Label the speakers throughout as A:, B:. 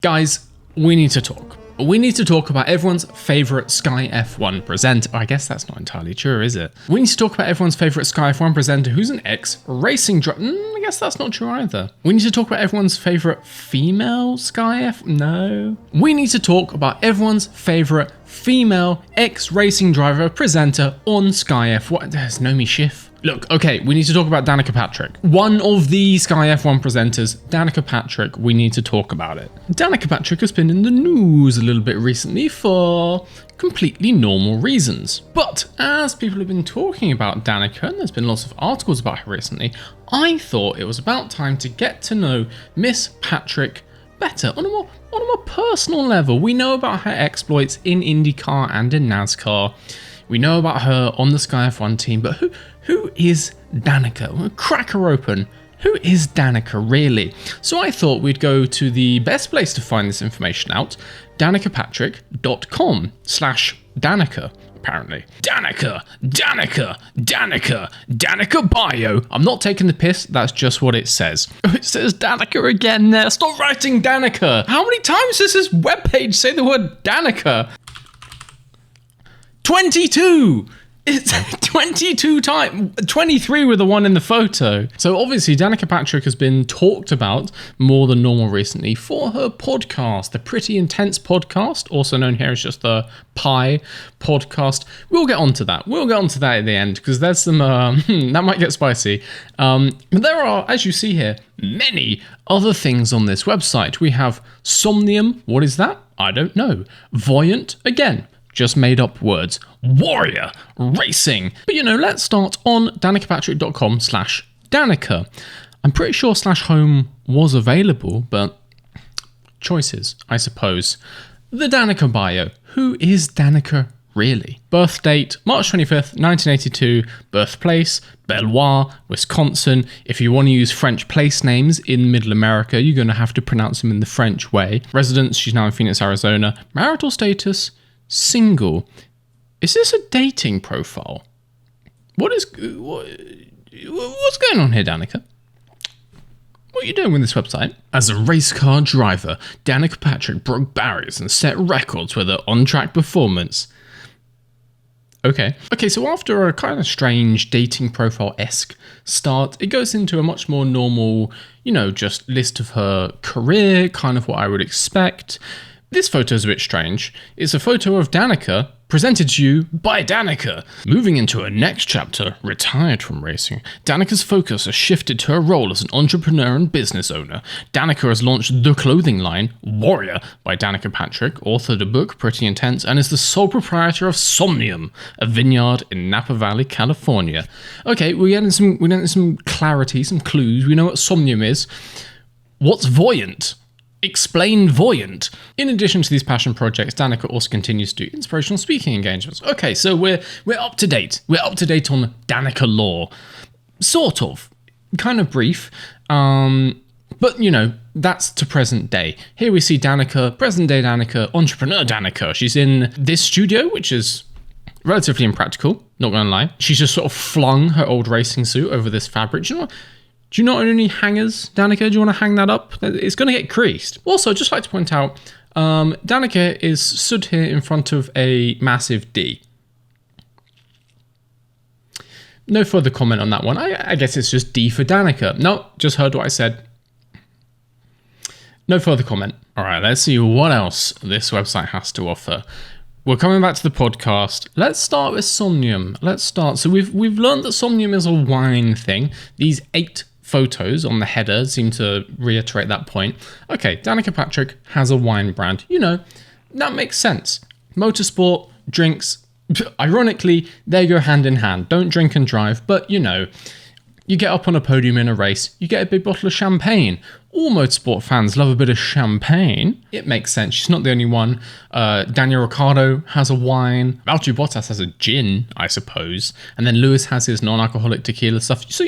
A: Guys, we need to talk. We need to talk about everyone's favourite Sky F1 presenter. I guess that's not entirely true, is it? We need to talk about everyone's favourite Sky F1 presenter who's an ex-racing driver. I guess that's not true either. We need to talk about everyone's favourite female Sky F... No. We need to talk about everyone's favourite female ex-racing driver presenter on Sky F1. There's Nomi Schiff. Look, okay, we need to talk about Danica Patrick. One of the Sky F1 presenters, Danica Patrick, we need to talk about it. Danica Patrick has been in the news a little bit recently for completely normal reasons. But as people have been talking about Danica, and there's been lots of articles about her recently, I thought it was about time to get to know Miss Patrick better on a more personal level. We know about her exploits in IndyCar and in NASCAR. We know about her on the Sky F1 team, but who is Danica? We'll crack her open. Who is Danica really? So I thought we'd go to the best place to find this information out, danicapatrick.com/Danica, apparently. Danica bio. I'm not taking the piss, that's just what it says. It says Danica again there. Stop writing Danica. How many times does this webpage say the word Danica? 22! It's 22 times, 23 with the one in the photo. So obviously Danica Patrick has been talked about more than normal recently for her podcast, the Pretty Intense podcast, also known here as just the Pie podcast. We'll get onto that. We'll get onto that at the end because there's some, that might get spicy. But there are, as you see here, many other things on this website. We have Somnium. What is that? I don't know. Voyant, again. Just made up words. Warrior Racing. But let's start on danicapatrick.com/Danica. I'm pretty sure /home was available, but choices, I suppose. The Danica bio. Who is Danica really? Birth date, March 25th, 1982. Birthplace, Belvoir, Wisconsin. If you want to use French place names in Middle America, you're going to have to pronounce them in the French way. Residence, she's now in Phoenix, Arizona. Marital status, single. Is this a dating profile? What's going on here, Danica? What are you doing with this website? As a race car driver, Danica Patrick broke barriers and set records with her on-track performance. Okay, so after a kind of strange dating profile-esque start, it goes into a much more normal, just list of her career, kind of what I would expect. This photo is a bit strange. It's a photo of Danica, presented to you by Danica. Moving into her next chapter, retired from racing, Danica's focus has shifted to her role as an entrepreneur and business owner. Danica has launched the clothing line, Warrior, by Danica Patrick, authored a book, Pretty Intense, and is the sole proprietor of Somnium, a vineyard in Napa Valley, California. Okay, we're getting some clarity, some clues. We know what Somnium is. What's Voyant? Explain Voyant. In addition to these passion projects, Danica also continues to do inspirational speaking engagements. Okay, so we're up to date. We're up to date on Danica lore. Sort of. Kind of brief. But, that's to present day. Here we see Danica, present day Danica, entrepreneur Danica. She's in this studio, which is relatively impractical, not gonna lie. She's just sort of flung her old racing suit over this fabric. Do you not own any hangers, Danica? Do you want to hang that up? It's going to get creased. Also, I'd just like to point out, Danica is stood here in front of a massive D. No further comment on that one. I guess it's just D for Danica. No, just heard what I said. No further comment. All right, let's see what else this website has to offer. We're coming back to the podcast. Let's start with Somnium. So we've learned that Somnium is a wine thing. These 8 photos on the header seem to reiterate that point. Okay, Danica Patrick has a wine brand. That makes sense. Motorsport, drinks, ironically, they go hand in hand. Don't drink and drive, but you get up on a podium in a race, you get a big bottle of champagne. All motorsport fans love a bit of champagne. It makes sense. She's not the only one. Daniel Ricciardo has a wine. Valtteri Bottas has a gin, I suppose. And then Lewis has his non-alcoholic tequila stuff. So,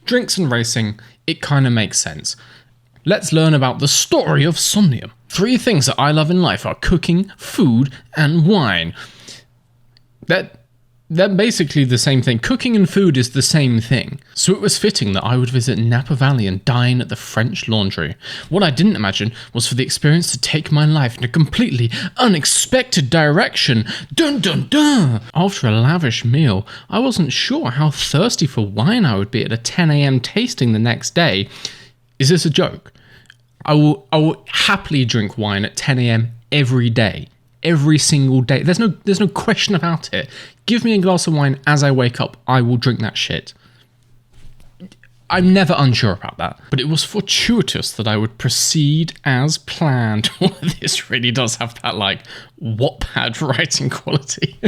A: drinks and racing, it kind of makes sense. Let's learn about the story of Somnium. 3 things that I love in life are cooking, food, and wine. They're basically the same thing. Cooking and food is the same thing. So it was fitting that I would visit Napa Valley and dine at the French Laundry. What I didn't imagine was for the experience to take my life in a completely unexpected direction. Dun dun dun! After a lavish meal, I wasn't sure how thirsty for wine I would be at a 10 a.m. tasting the next day. Is this a joke? I will happily drink wine at 10 a.m. every day. Every single day. There's no question about it. Give me a glass of wine as I wake up. I will drink that shit. I'm never unsure about that. But it was fortuitous that I would proceed as planned. This really does have that, like, Wattpad writing quality.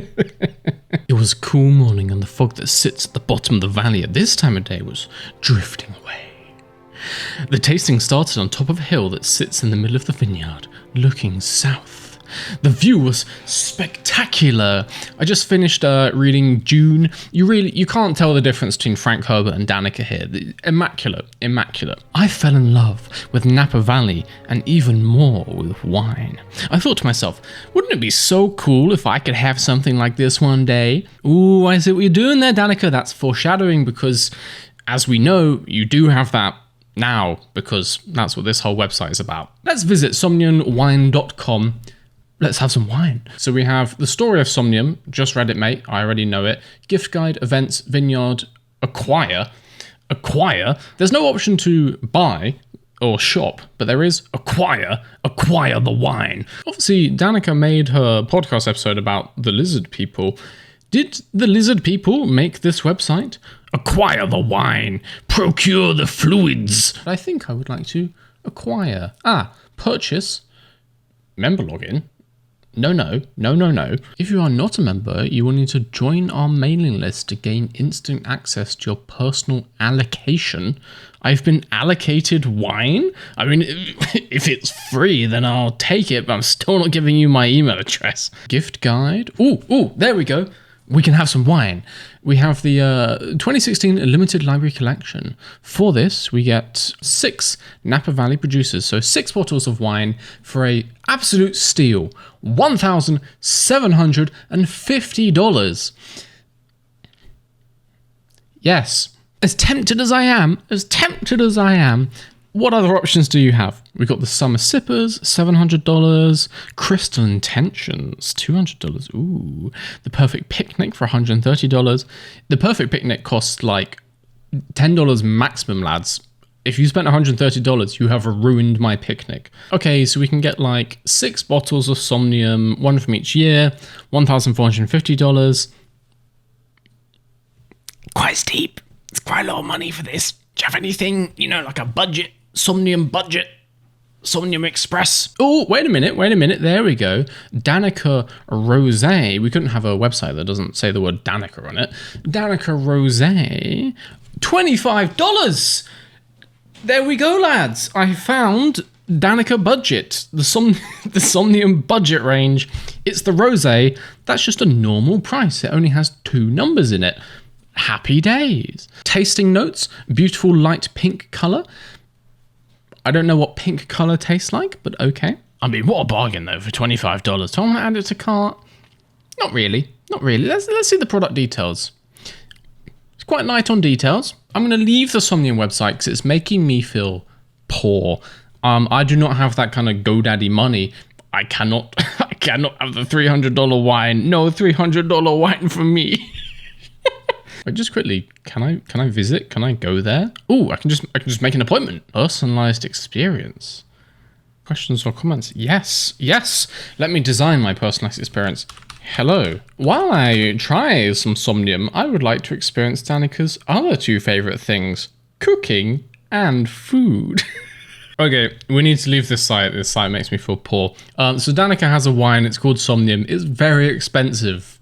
A: It was a cool morning and the fog that sits at the bottom of the valley at this time of day was drifting away. The tasting started on top of a hill that sits in the middle of the vineyard, looking south. The view was spectacular. I just finished reading Dune. You can't tell the difference between Frank Herbert and Danica here. Immaculate. I fell in love with Napa Valley and even more with wine. I thought to myself, wouldn't it be so cool if I could have something like this one day? Ooh, I see what you're doing there, Danica. That's foreshadowing because, as we know, you do have that now because that's what this whole website is about. Let's visit somniumwine.com. Let's have some wine. So we have the story of Somnium. Just read it, mate. I already know it. Gift guide, events, vineyard, acquire. There's no option to buy or shop, but there is acquire the wine. Obviously, Danica made her podcast episode about the lizard people. Did the lizard people make this website? Acquire the wine. Procure the fluids. I think I would like to acquire. Purchase. Member login. No. If you are not a member, you will need to join our mailing list to gain instant access to your personal allocation. I've been allocated wine? I mean, if it's free, then I'll take it, but I'm still not giving you my email address. Gift guide. Ooh, there we go. We can have some wine. We have the 2016 Limited Library Collection. For this, we get 6 Napa Valley producers, so 6 bottles of wine for a absolute steal, $1,750. Yes, as tempted as I am, what other options do you have? We've got the Summer Sippers, $700. Crystal Intentions, $200. Ooh. The Perfect Picnic for $130. The Perfect Picnic costs like $10 maximum, lads. If you spent $130, you have ruined my picnic. Okay, so we can get like 6 bottles of Somnium, 1 from each year, $1,450. Quite steep. It's quite a lot of money for this. Do you have anything, like a budget? Somnium budget, Somnium Express. Oh, wait a minute. There we go. Danica Rosé. We couldn't have a website that doesn't say the word Danica on it. Danica Rosé, $25. There we go, lads. I found Danica Budget, the Somnium budget range. It's the Rosé. That's just a normal price. It only has 2 numbers in it. Happy days. Tasting notes, beautiful light pink color. I don't know what pink color tastes like, but okay. I mean, what a bargain though for $25. Do I want to add it to cart? Not really. Let's see the product details. It's quite light on details. I'm going to leave the Somnium website because it's making me feel poor. I do not have that kind of GoDaddy money. I cannot have the $300 wine. No $300 wine for me. Wait, just quickly, can I visit? Can I go there? Oh, I can just make an appointment. Personalized experience. Questions or comments? Yes. Let me design my personalized experience. Hello. While I try some Somnium, I would like to experience Danica's other 2 favorite things: cooking and food. Okay, we need to leave this site. This site makes me feel poor. So Danica has a wine. It's called Somnium. It's very expensive.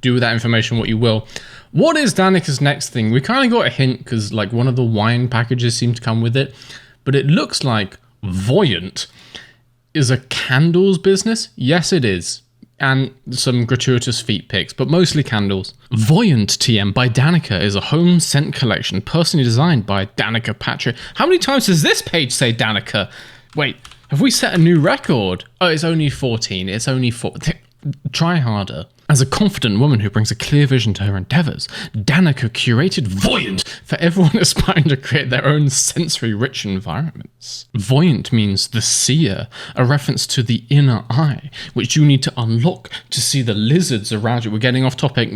A: Do with that information what you will. What is Danica's next thing? We kind of got a hint because like one of the wine packages seemed to come with it, but it looks like Voyant is a candles business. Yes, it is. And some gratuitous feet pics, but mostly candles. Voyant TM by Danica is a home scent collection personally designed by Danica Patrick. How many times does this page say Danica? Wait, have we set a new record? Oh, it's only 14. Try harder. As a confident woman who brings a clear vision to her endeavours, Danica curated Voyant for everyone aspiring to create their own sensory-rich environments. Voyant means the seer, a reference to the inner eye, which you need to unlock to see the lizards around you. We're getting off topic.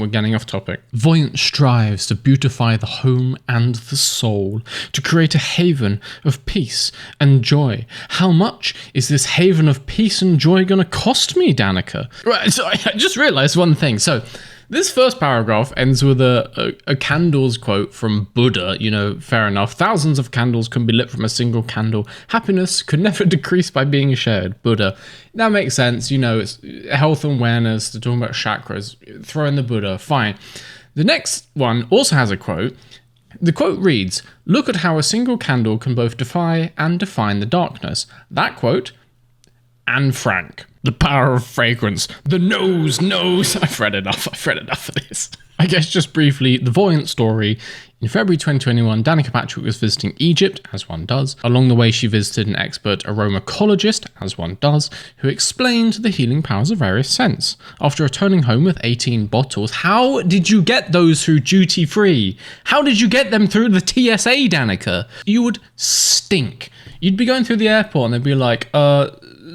A: Voyant strives to beautify the home and the soul, to create a haven of peace and joy. How much is this haven of peace and joy going to cost me, Danica? Right, so I just realised one thing. So this first paragraph ends with a candles quote from Buddha. You know, fair enough. Thousands of candles can be lit from a single candle. Happiness could never decrease by being shared. Buddha. That makes sense. You know, it's health and awareness. They're talking about chakras. Throw in the Buddha. Fine. The next one also has a quote. The quote reads, "Look at how a single candle can both defy and define the darkness." That quote, Anne Frank. The power of fragrance. The nose. I've read enough of this. I guess just briefly, the Voyant story. In February 2021, Danica Patrick was visiting Egypt, as one does. Along the way, she visited an expert aromacologist, as one does, who explained the healing powers of various scents. After returning home with 18 bottles, how did you get those through duty free? How did you get them through the TSA, Danica? You would stink. You'd be going through the airport and they'd be like,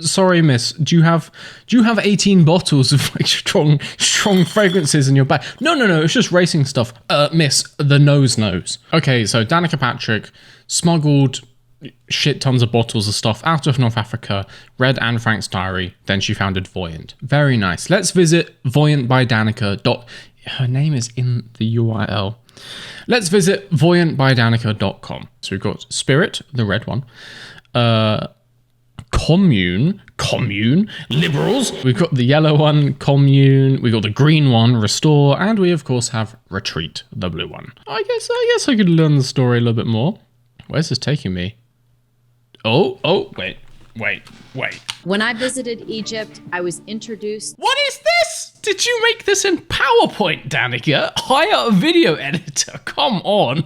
A: sorry, miss, do you have 18 bottles of like strong fragrances in your bag? No, it's just racing stuff. Miss, the nose knows. Okay, so Danica Patrick smuggled shit tons of bottles of stuff out of North Africa, read Anne Frank's diary, then she founded Voyant. Very nice. Let's visit Voyant by Danica. Her name is in the URL. Let's visit voyantbydanica.com. So we've got Spirit, the red one. Commune, Liberals. We've got the yellow one, Commune. We've got the green one, Restore. And we, of course, have Retreat, the blue one. I guess I could learn the story a little bit more. Where's this taking me? Oh, wait.
B: When I visited Egypt, I was introduced...
A: What is this? Did you make this in PowerPoint, Danica? Hire a video editor. Come on.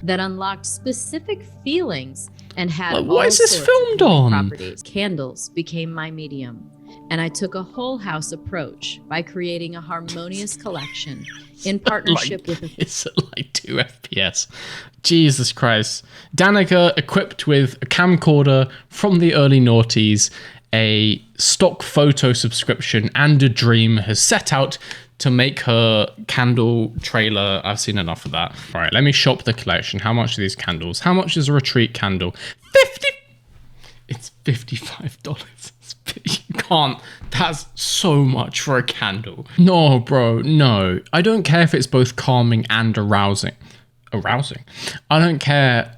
B: that unlocked specific feelings and had
A: like, what is this filmed on?
B: Properties. Candles became my medium, and I took a whole house approach by creating a harmonious collection in partnership with
A: It's like 2 FPS. Jesus Christ. Danica, equipped with a camcorder from the early noughties, a stock photo subscription, and a dream, has set out to make her candle trailer. I've seen enough of that. All right, let me shop the collection. How much are these candles? How much is a retreat candle? It's $55. You can't. That's so much for a candle. No, bro, no. I don't care if it's both calming and arousing. I don't care.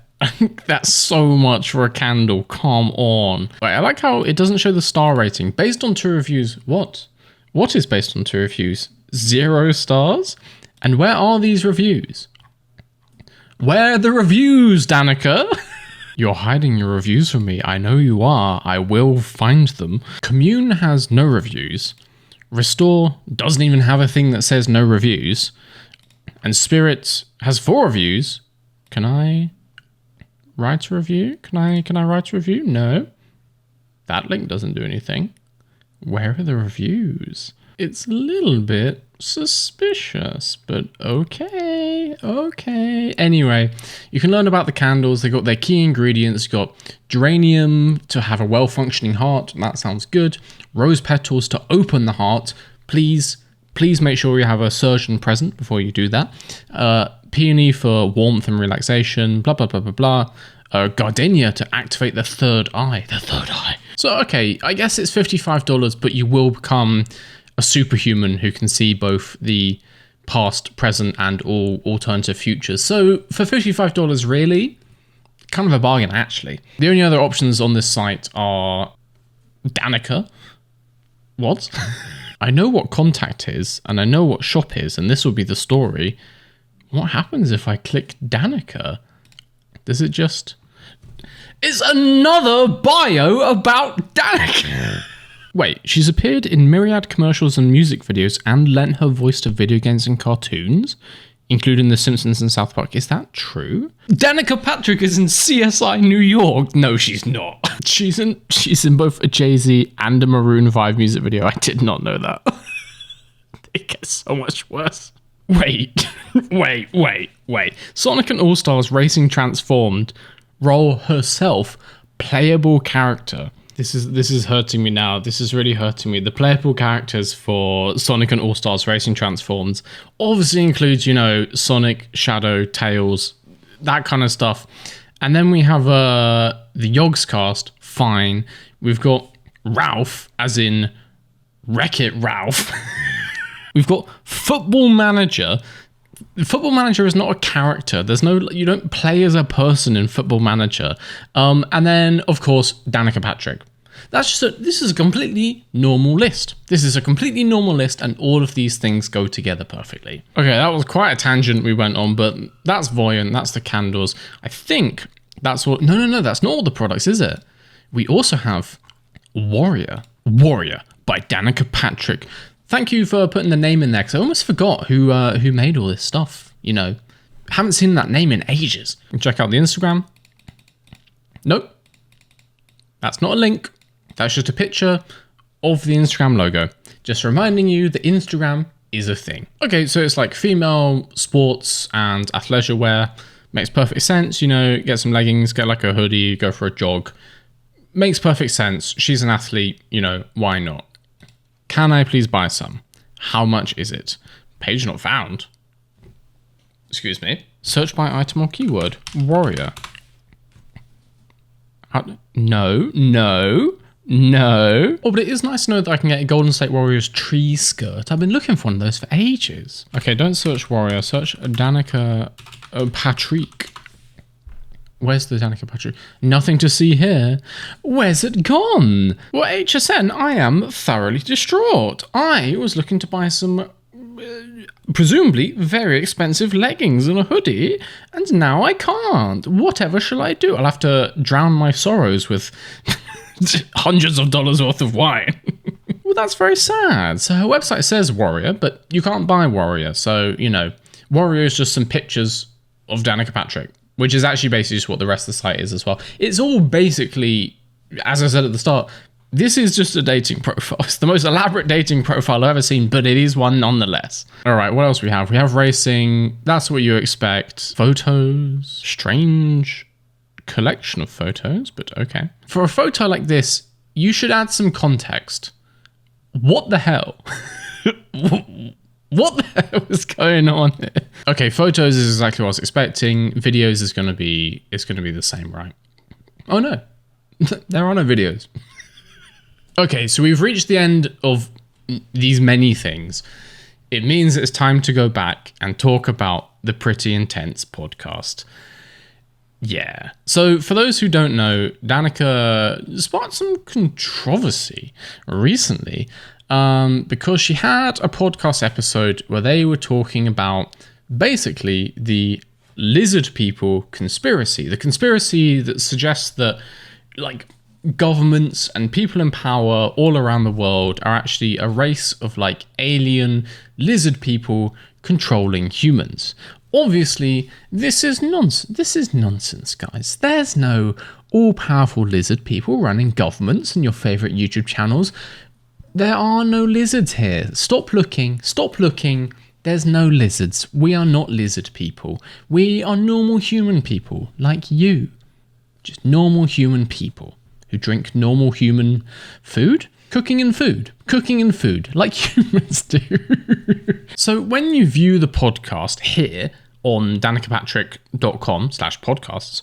A: That's so much for a candle. Come on. Wait, I like how it doesn't show the star rating. Based on 2 reviews. What? What is based on 2 reviews? 0 stars? And where are these reviews? Where are the reviews, Danica? You're hiding your reviews from me. I know you are. I will find them. Commune has no reviews. Restore doesn't even have a thing that says no reviews. And Spirit has 4 reviews. Can I write a review? Can I write a review? No. That link doesn't do anything. Where are the reviews? It's a little bit suspicious, but okay. Anyway, you can learn about the candles. They got their key ingredients. You got geranium to have a well-functioning heart. That sounds good. Rose petals to open the heart. Please make sure you have a surgeon present before you do that. Peony for warmth and relaxation. Blah, blah, blah, blah, blah. Gardenia to activate the third eye. So, okay, I guess it's $55, but you will become a superhuman who can see both the past, present, and all alternative futures. So for $55, really, kind of a bargain, actually. The only other options on this site are Danica. What? I know what contact is, and I know what shop is, and this will be the story. What happens if I click Danica? Does it just... It's another bio about Danica! Wait, she's appeared in myriad commercials and music videos and lent her voice to video games and cartoons, including The Simpsons and South Park. Is that true? Danica Patrick is in CSI New York. No, she's not. She's in both a Jay-Z and a Maroon 5 music video. I did not know that. It gets so much worse. Wait. Sonic and All-Stars Racing Transformed role herself playable character. This is hurting me now. This is really hurting me. The playable characters for Sonic and All-Stars Racing Transformed obviously includes, Sonic, Shadow, Tails, that kind of stuff. And then we have the Yogs cast, fine. We've got Ralph, as in Wreck-It Ralph. We've got Football Manager. Football Manager is not a character. You don't play as a person in Football Manager. And then, of course, Danica Patrick. This is a completely normal list. This is a completely normal list, and all of these things go together perfectly. Okay, that was quite a tangent we went on, but that's Voyant, that's the candles. I think that's what... No, that's not all the products, is it? We also have Warrior by Danica Patrick. Thank you for putting the name in there, because I almost forgot who made all this stuff, Haven't seen that name in ages. Check out the Instagram. Nope. That's not a link. That's just a picture of the Instagram logo. Just reminding you that Instagram is a thing. Okay, so it's like female sports and athleisure wear. Makes perfect sense, get some leggings, get like a hoodie, go for a jog. Makes perfect sense. She's an athlete, why not? Can I please buy some? How much is it? Page not found. Excuse me. Search by item or keyword. Warrior. No. Oh, but it is nice to know that I can get a Golden State Warriors tree skirt. I've been looking for one of those for ages. Okay, don't search Warrior. Search Danica Patrick. Where's the Danica Patrick? Nothing to see here. Where's it gone? Well, HSN, I am thoroughly distraught. I was looking to buy some, presumably, very expensive leggings and a hoodie, and now I can't. Whatever shall I do? I'll have to drown my sorrows with hundreds of dollars worth of wine. Well, that's very sad. So her website says Warrior, but you can't buy Warrior. So, Warrior is just some pictures of Danica Patrick, which is actually basically just what the rest of the site is as well. It's all basically, as I said at the start, this is just a dating profile. It's the most elaborate dating profile I've ever seen, but it is one nonetheless. All right, what else we have? We have racing. That's what you expect. Photos. Strange collection of photos, but okay. For a photo like this, you should add some context. What the hell? What the hell is going on here? Okay, photos is exactly what I was expecting. Videos is going to be the same, right? Oh no, there are no videos. Okay, so we've reached the end of these many things. It means it's time to go back and talk about the Pretty Intense podcast. Yeah. So for those who don't know, Danica sparked some controversy recently because she had a podcast episode where they were talking about basically the lizard people conspiracy. The conspiracy that suggests that governments and people in power all around the world are actually a race of alien lizard people controlling humans. Obviously, this is nonsense, guys. There's no all-powerful lizard people running governments and your favorite YouTube channels. There are no lizards here. Stop looking. There's no lizards. We are not lizard people. We are normal human people, like you. Just normal human people who drink normal human food. Cooking and food, like humans do. So when you view the podcast here on danicapatrick.com/podcasts,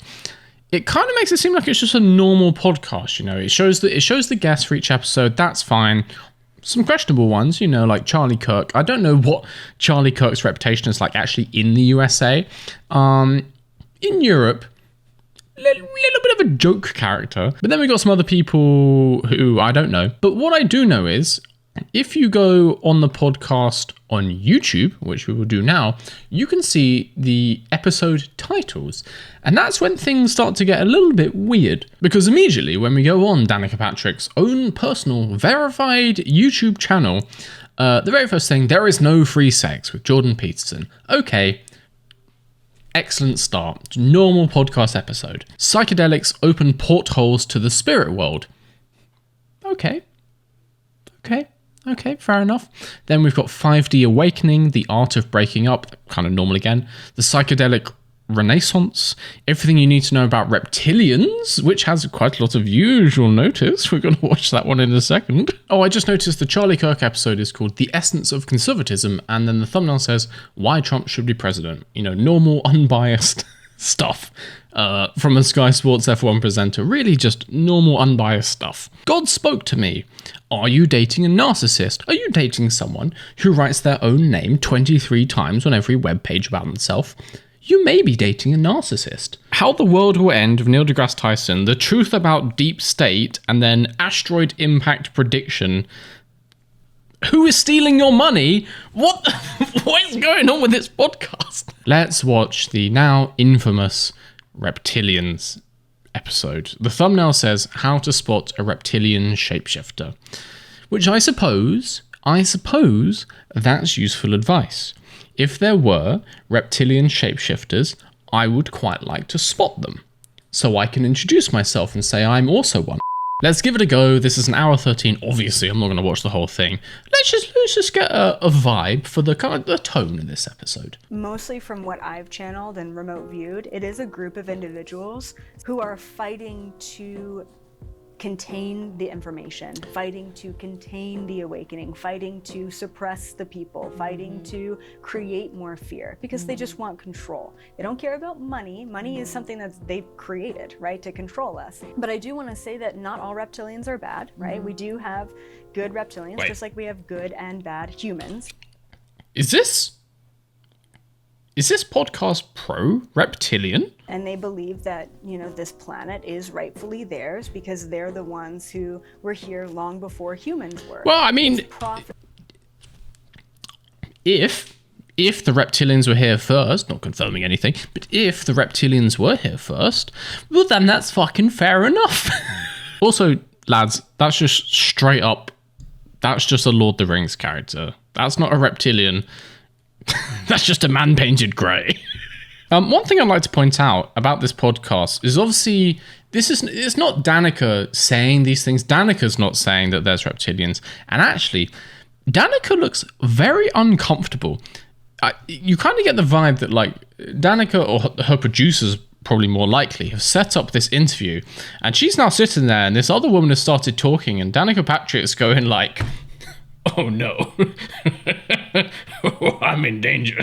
A: it kind of makes it seem like it's just a normal podcast. It shows the guests for each episode. That's fine. Some questionable ones, like Charlie Kirk. I don't know what Charlie Kirk's reputation is like actually in the USA. In Europe, little bit of a joke character, but then we got some other people who I don't know. But what I do know is, if you go on the podcast on YouTube, which we will do now, you can see the episode titles, and that's when things start to get a little bit weird, because immediately when we go on Danica Patrick's own personal verified YouTube channel, the very first thing, there is no free sex with Jordan Peterson. Okay. Excellent start. Normal podcast episode. Psychedelics open portholes to the spirit world. Okay. Okay, fair enough. Then we've got 5D Awakening, The Art of Breaking Up, kind of normal again. The Psychedelic Renaissance, Everything You Need to Know About Reptilians, which has quite a lot of usual notice. We're going to watch that one in a second. Oh, I just noticed the Charlie Kirk episode is called The Essence of Conservatism, and then the thumbnail says, Why Trump Should Be President. You know, normal, unbiased stuff from a Sky Sports F1 presenter. Really just normal, unbiased stuff. God spoke to me. Are you dating a narcissist? Are you dating someone who writes their own name 23 times on every webpage about themselves? You may be dating a narcissist. How the World Will End of Neil deGrasse Tyson, The Truth About Deep State, and then Asteroid Impact Prediction. Who is stealing your money? What is going on with this podcast? Let's watch the now infamous Reptilians episode. The thumbnail says, How to Spot a Reptilian Shapeshifter, which I suppose that's useful advice. If there were reptilian shapeshifters, I would quite like to spot them, so I can introduce myself and say I'm also one. Let's give it a go. This is an hour 13. Obviously, I'm not going to watch the whole thing. Let's just get a vibe for the kind of the tone in this episode.
C: Mostly from what I've channeled and remote viewed, it is a group of individuals who are fighting to contain the information, fighting to contain the awakening, fighting to suppress the people, fighting to create more fear, because they just want control. They don't care about money. Money is something that they've created, right, to control us. But I do want to say that not all reptilians are bad, right? We do have good reptilians, just like we have good and bad humans.
A: Is this podcast pro-reptilian?
C: And they believe that, you know, this planet is rightfully theirs because they're the ones who were here long before humans were.
A: Well, I mean, if the reptilians were here first, not confirming anything, but if the reptilians were here first, well, then that's fucking fair enough. Also, lads, that's just straight up, that's just a Lord of the Rings character. That's not a reptilian. That's just a man painted grey. One thing I'd like to point out about this podcast is obviously it's not Danica saying these things. Danica's not saying that there's reptilians. And actually, Danica looks very uncomfortable. You kind of get the vibe that like Danica or her producers probably more likely have set up this interview and she's now sitting there and this other woman has started talking and Danica Patrick's going like, oh no, oh, I'm in danger.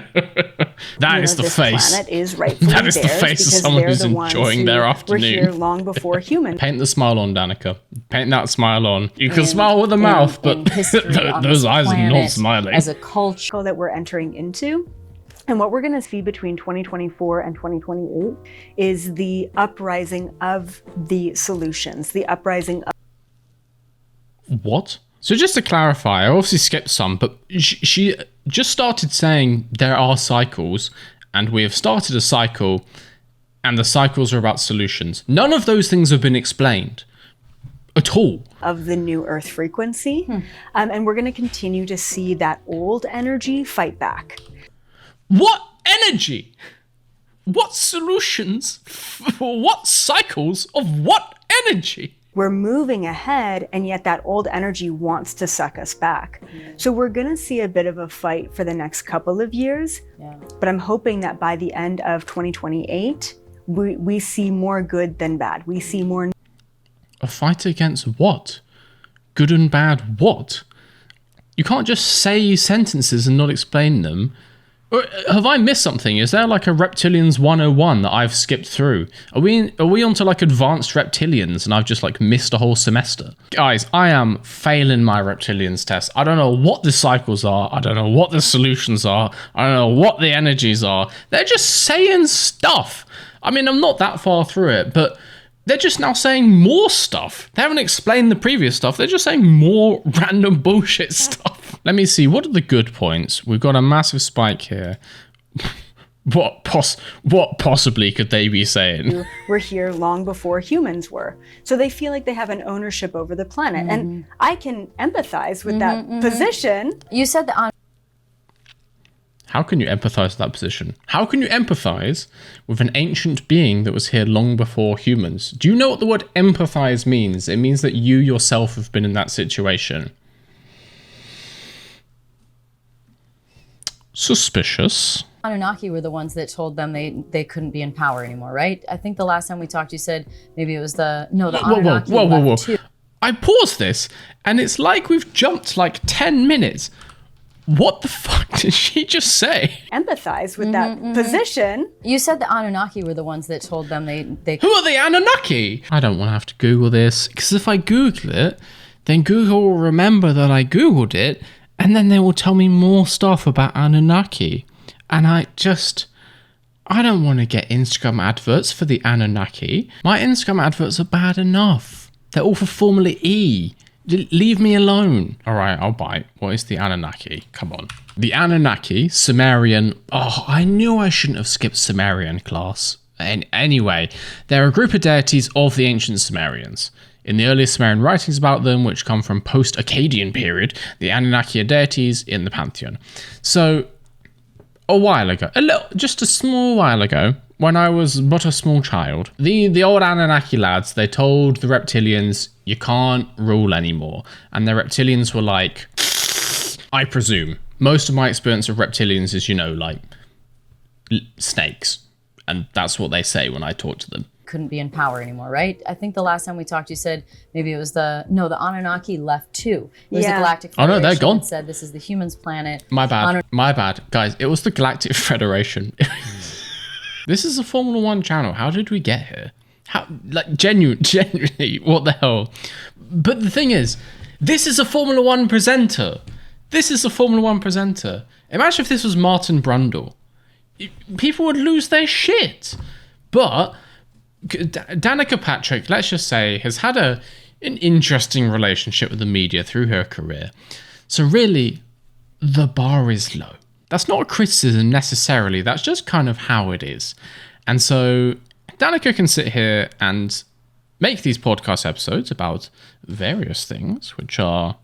A: That is the face.
C: Planet is rightfully
A: that is the face of someone who's enjoying their afternoon.
C: We're here long before humans.
A: Paint the smile on, Danica. Paint that smile on. You can smile with a mouth, but those eyes are not smiling.
C: As a culture that we're entering into. And what we're going to see between 2024 and 2028 is the uprising of the solutions, the uprising of...
A: What? So just to clarify, I obviously skipped some, but she just started saying there are cycles, and we have started a cycle, and the cycles are about solutions. None of those things have been explained at all.
C: Of the new Earth frequency, and we're going to continue to see that old energy fight back.
A: What energy? What solutions? What cycles of what energy?
C: We're moving ahead, and yet that old energy wants to suck us back. So we're going to see a bit of a fight for the next couple of years, but I'm hoping that by the end of 2028, we see more good than bad. We see more...
A: A fight against what? Good and bad what? You can't just say sentences and not explain them. Or have I missed something? Is there like a Reptilians 101 that I've skipped through? Are we onto like advanced Reptilians and I've just like missed a whole semester? Guys, I am failing my Reptilians test. I don't know what the cycles are. I don't know what the solutions are. I don't know what the energies are. They're just saying stuff. I mean, I'm not that far through it, but they're just now saying more stuff. They haven't explained the previous stuff. They're just saying more random bullshit stuff. Let me see. What are the good points? We've got a massive spike here. What possibly could they be saying?
C: We're here long before humans were. So they feel like they have an ownership over the planet. And I can empathize with that position.
B: You said that on...
A: How can you empathize with that position? How can you empathize with an ancient being that was here long before humans? Do you know what the word empathize means? It means that you yourself have been in that situation. Suspicious.
D: Anunnaki were the ones that told them they couldn't be in power anymore, right? I think the last time we talked, you said maybe it was the Anunnaki left too.
A: I paused this, and it's like we've jumped like 10 minutes. What the fuck did she just say?
C: Empathize with that position.
D: You said the Anunnaki were the ones that told them they
A: Who are the Anunnaki? I don't want to have to Google this, because if I Google it, then Google will remember that I Googled it, and then they will tell me more stuff about Anunnaki. And I don't want to get Instagram adverts for the Anunnaki. My Instagram adverts are bad enough. They're all for Formula E. Leave me alone. All right, I'll bite. What is the Anunnaki? Come on. The Anunnaki, Sumerian. Oh, I knew I shouldn't have skipped Sumerian class. And anyway, they're a group of deities of the ancient Sumerians. In the earliest Sumerian writings about them, which come from post-Akkadian period, the Anunnaki are deities in the pantheon. So, a while ago, just a small while ago, when I was but a small child, the old Anunnaki lads, they told the Reptilians, you can't rule anymore. And the Reptilians were like, I presume. Most of my experience of Reptilians is, like, snakes. And that's what they say when I talk to them.
D: couldn't be in power anymore, right? I think the last time we talked, you said maybe it was the Anunnaki left too. It was the Galactic Federation.
A: Oh no, they're gone.
D: That said, this is the humans' planet.
A: My bad, guys. It was the Galactic Federation. This is a Formula One channel. How did we get here? How, like, genuinely, what the hell? But the thing is, this is a Formula One presenter. Imagine if this was Martin Brundle. People would lose their shit. But Danica Patrick, let's just say, has had an interesting relationship with the media through her career. So really, the bar is low. That's not a criticism necessarily. That's just kind of how it is. And so Danica can sit here and make these podcast episodes about various things, which are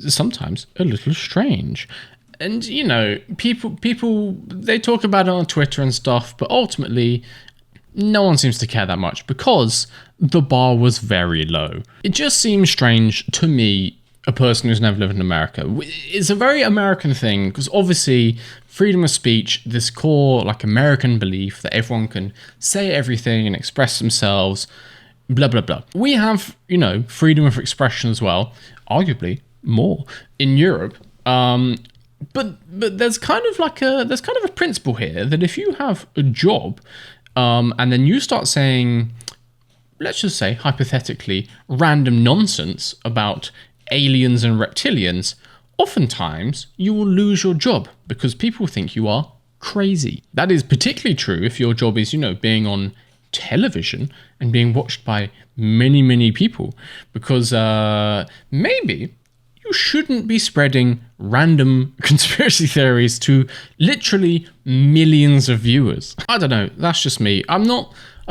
A: sometimes a little strange. And, you know, people, they talk about it on Twitter and stuff, but ultimately, no one seems to care that much because the bar was very low. It just seems strange to me, a person who's never lived in America. It's a very American thing because obviously freedom of speech, this core like American belief that everyone can say everything and express themselves, blah, blah, blah. We have, you know, freedom of expression as well, arguably more in Europe. But there's kind of a principle here that if you have a job and then you start saying, let's just say hypothetically, random nonsense about aliens and reptilians, oftentimes you will lose your job because people think you are crazy. That is particularly true if your job is, you know, being on television and being watched by many, many people, because maybe you shouldn't be spreading random conspiracy theories to literally millions of viewers. I don't know, that's just me. I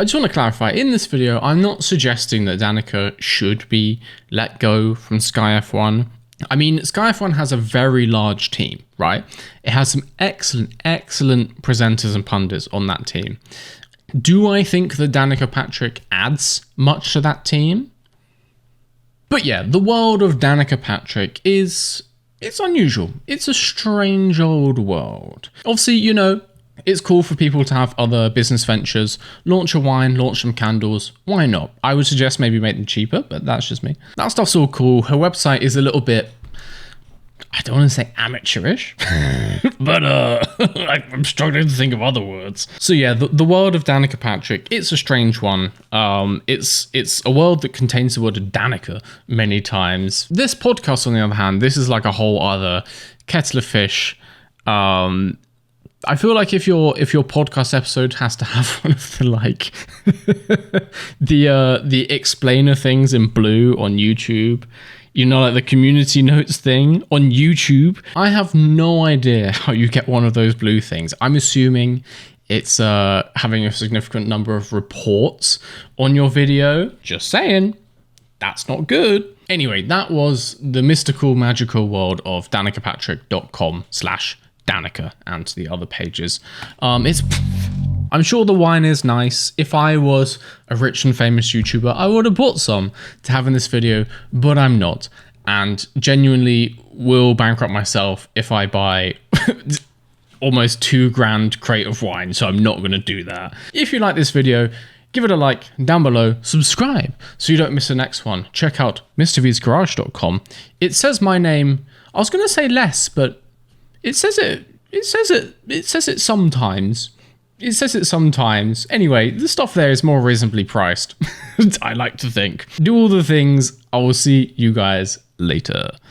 A: just want to clarify, in this video, I'm not suggesting that Danica should be let go from Sky F1. I mean, Sky F1 has a very large team, right? It has some excellent presenters and pundits on that team. Do I think that Danica Patrick adds much to that team? But yeah, the world of Danica Patrick it's unusual. It's a strange old world. Obviously, you know, it's cool for people to have other business ventures, launch a wine, launch some candles. Why not? I would suggest maybe make them cheaper, but that's just me. That stuff's all cool. Her website is a little bit, I don't want to say amateurish, but I'm struggling to think of other words. So yeah, the world of Danica Patrick, it's a strange one. It's a world that contains the word Danica many times. This podcast, on the other hand, this is like a whole other kettle of fish. I feel like if your podcast episode has to have one of the like the explainer things in blue on YouTube, you know, like the community notes thing on YouTube, I have no idea how you get one of those blue things. I'm assuming it's having a significant number of reports on your video. Just saying, that's not good. Anyway, that was the mystical, magical world of danicapatrick.com/Danica and the other pages. I'm sure the wine is nice. If I was a rich and famous YouTuber, I would have bought some to have in this video, but I'm not. And genuinely will bankrupt myself if I buy almost $2,000 crate of wine, so I'm not going to do that. If you like this video, give it a like down below, subscribe so you don't miss the next one. Check out mrvsgarage.com. It says my name, I was going to say less, but it says it sometimes. It says it sometimes. Anyway, the stuff there is more reasonably priced. I like to think. Do all the things. I will see you guys later.